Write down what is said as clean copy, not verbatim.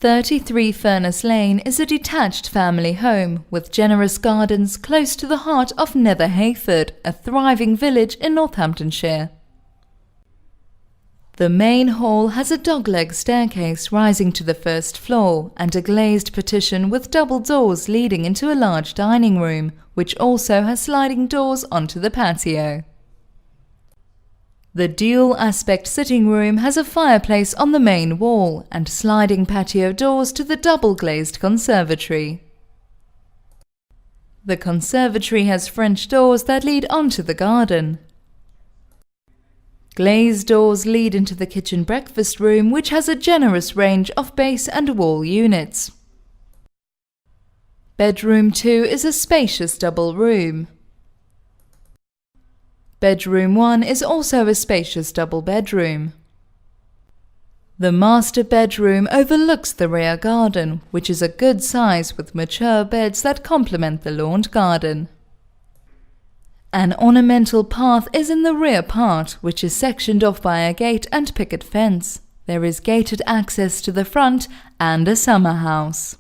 33 Furness Lane is a detached family home with generous gardens close to the heart of Nether Hayford, a thriving village in Northamptonshire. The main hall has a dogleg staircase rising to the first floor and a glazed partition with double doors leading into a large dining room, which also has sliding doors onto the patio. The dual-aspect sitting room has a fireplace on the main wall and sliding patio doors to the double-glazed conservatory. The conservatory has French doors that lead onto the garden. Glazed doors lead into the kitchen breakfast room, which has a generous range of base and wall units. Bedroom 2 is a spacious double room. Bedroom 1 is also a spacious double bedroom. The master bedroom overlooks the rear garden, which is a good size with mature beds that complement the lawned garden. An ornamental path is in the rear part, which is sectioned off by a gate and picket fence. There is gated access to the front and a summer house.